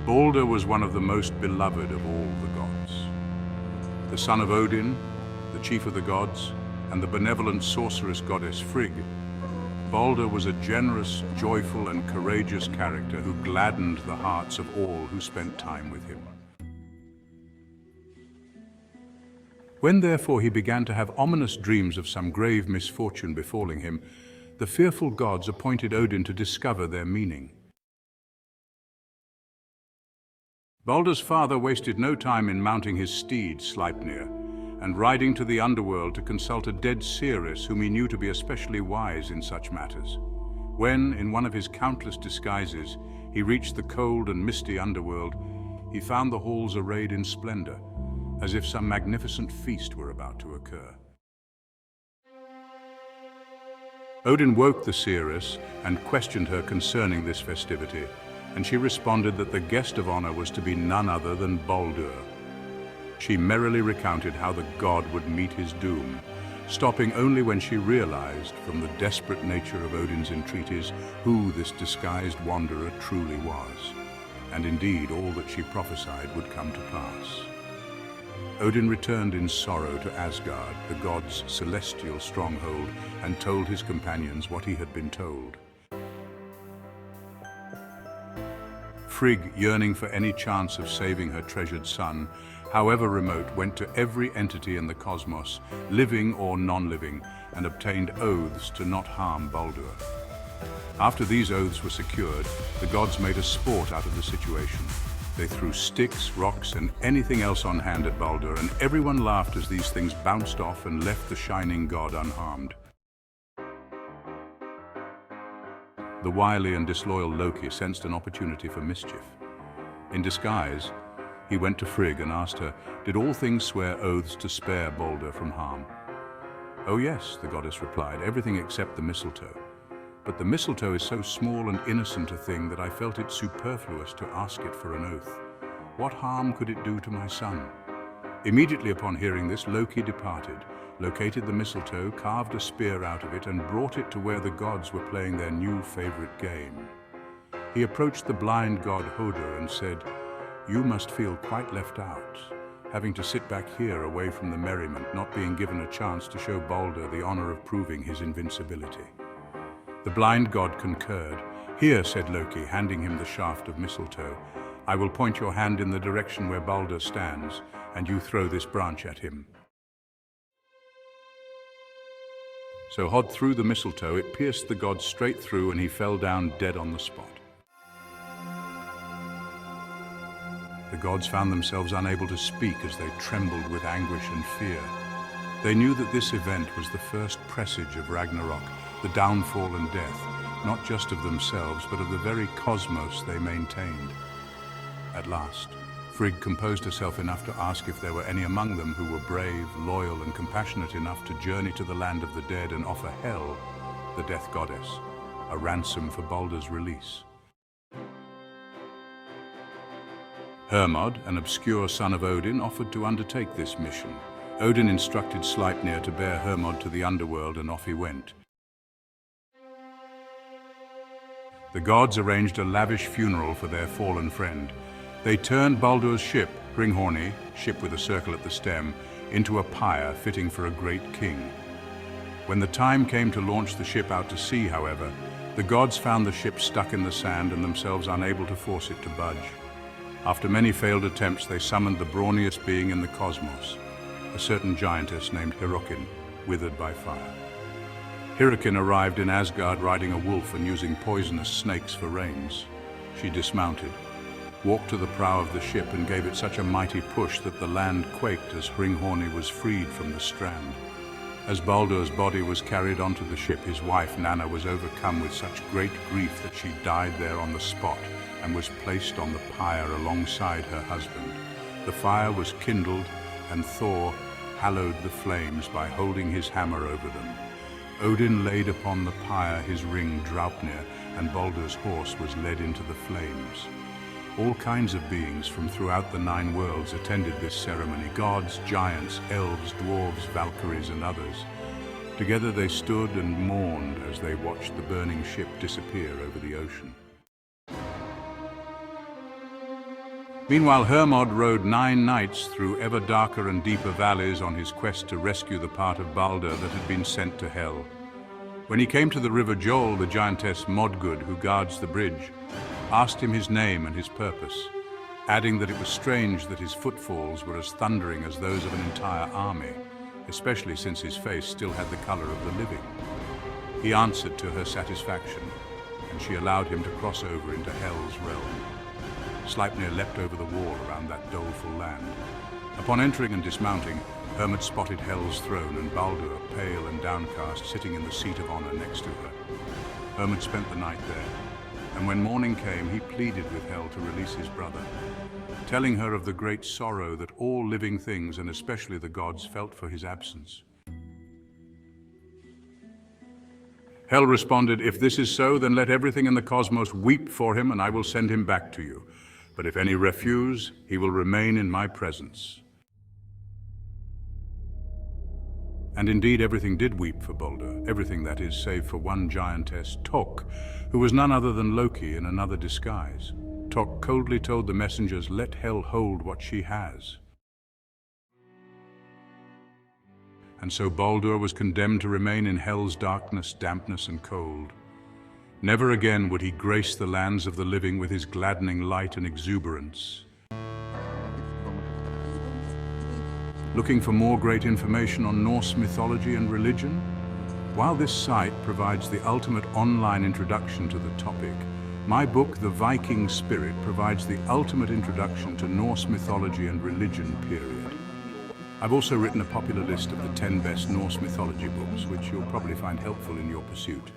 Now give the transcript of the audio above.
Baldur was one of the most beloved of all the gods. The son of Odin, the chief of the gods, and the benevolent sorceress goddess Frigg, Baldur was a generous, joyful, and courageous character who gladdened the hearts of all who spent time with him. When therefore he began to have ominous dreams of some grave misfortune befalling him, the fearful gods appointed Odin to discover their meaning. Baldur's father wasted no time in mounting his steed, Sleipnir, and riding to the underworld to consult a dead seeress whom he knew to be especially wise in such matters. When, in one of his countless disguises, he reached the cold and misty underworld, he found the halls arrayed in splendor, as if some magnificent feast were about to occur. Odin woke the seeress and questioned her concerning this festivity, and she responded that the guest of honor was to be none other than Baldur. She merrily recounted how the god would meet his doom, stopping only when she realized, from the desperate nature of Odin's entreaties, who this disguised wanderer truly was. And indeed, all that she prophesied would come to pass. Odin returned in sorrow to Asgard, the god's celestial stronghold, and told his companions what he had been told. Frigg, yearning for any chance of saving her treasured son, however remote, went to every entity in the cosmos, living or non-living, and obtained oaths to not harm Baldur. After these oaths were secured, the gods made a sport out of the situation. They threw sticks, rocks, and anything else on hand at Baldur, and everyone laughed as these things bounced off and left the shining god unharmed. The wily and disloyal Loki sensed an opportunity for mischief. In disguise, he went to Frigg and asked her, did all things swear oaths to spare Baldur from harm? Oh yes, the goddess replied, everything except the mistletoe. But the mistletoe is so small and innocent a thing that I felt it superfluous to ask it for an oath. What harm could it do to my son? Immediately upon hearing this, Loki departed, located the mistletoe, carved a spear out of it, and brought it to where the gods were playing their new favorite game. He approached the blind god Hodur and said, you must feel quite left out, having to sit back here away from the merriment, not being given a chance to show Baldur the honor of proving his invincibility. The blind god concurred. Here, said Loki, handing him the shaft of mistletoe, I will point your hand in the direction where Baldur stands, and you throw this branch at him. So Hod threw the mistletoe, it pierced the god straight through, and he fell down dead on the spot. The gods found themselves unable to speak as they trembled with anguish and fear. They knew that this event was the first presage of Ragnarok, the downfall and death, not just of themselves, but of the very cosmos they maintained. At last, Frigg composed herself enough to ask if there were any among them who were brave, loyal, and compassionate enough to journey to the land of the dead and offer Hel, the death goddess, a ransom for Baldur's release. Hermod, an obscure son of Odin, offered to undertake this mission. Odin instructed Sleipnir to bear Hermod to the underworld, and off he went. The gods arranged a lavish funeral for their fallen friend. They turned Baldur's ship, Hringhorni, ship with a circle at the stem, into a pyre fitting for a great king. When the time came to launch the ship out to sea, however, the gods found the ship stuck in the sand and themselves unable to force it to budge. After many failed attempts, they summoned the brawniest being in the cosmos, a certain giantess named Hyrrokin, withered by fire. Hyrrokin arrived in Asgard riding a wolf and using poisonous snakes for reins. She dismounted, walked to the prow of the ship, and gave it such a mighty push that the land quaked as Hringhorni was freed from the strand. As Baldur's body was carried onto the ship, his wife Nanna was overcome with such great grief that she died there on the spot and was placed on the pyre alongside her husband. The fire was kindled, and Thor hallowed the flames by holding his hammer over them. Odin laid upon the pyre his ring Draupnir, and Baldur's horse was led into the flames. All kinds of beings from throughout the 9 worlds attended this ceremony: gods, giants, elves, dwarves, valkyries, and others. Together they stood and mourned as they watched the burning ship disappear over the ocean. Meanwhile, Hermod rode 9 nights through ever darker and deeper valleys on his quest to rescue the part of Baldur that had been sent to Hel. When he came to the river Jol, the giantess Modgud, who guards the bridge, asked him his name and his purpose, adding that it was strange that his footfalls were as thundering as those of an entire army, especially since his face still had the color of the living. He answered to her satisfaction, and she allowed him to cross over into Hel's realm. Sleipnir leapt over the wall around that doleful land. Upon entering and dismounting, Hermod spotted Hel's throne and Baldur, pale and downcast, sitting in the seat of honor next to her. Hermod spent the night there, and when morning came, he pleaded with Hel to release his brother, telling her of the great sorrow that all living things, and especially the gods, felt for his absence. Hel responded, "If this is so, then let everything in the cosmos weep for him, and I will send him back to you. But if any refuse, he will remain in my presence." And indeed, everything did weep for Baldur, everything, that is, save for one giantess, Tok, who was none other than Loki in another disguise. Tok coldly told the messengers, "Let Hel hold what she has." And so Baldur was condemned to remain in Hel's darkness, dampness, and cold. Never again would he grace the lands of the living with his gladdening light and exuberance. Looking for more great information on Norse mythology and religion? While this site provides the ultimate online introduction to the topic, my book, The Viking Spirit, provides the ultimate introduction to Norse mythology and religion, period. I've also written a popular list of the 10 best Norse mythology books, which you'll probably find helpful in your pursuit.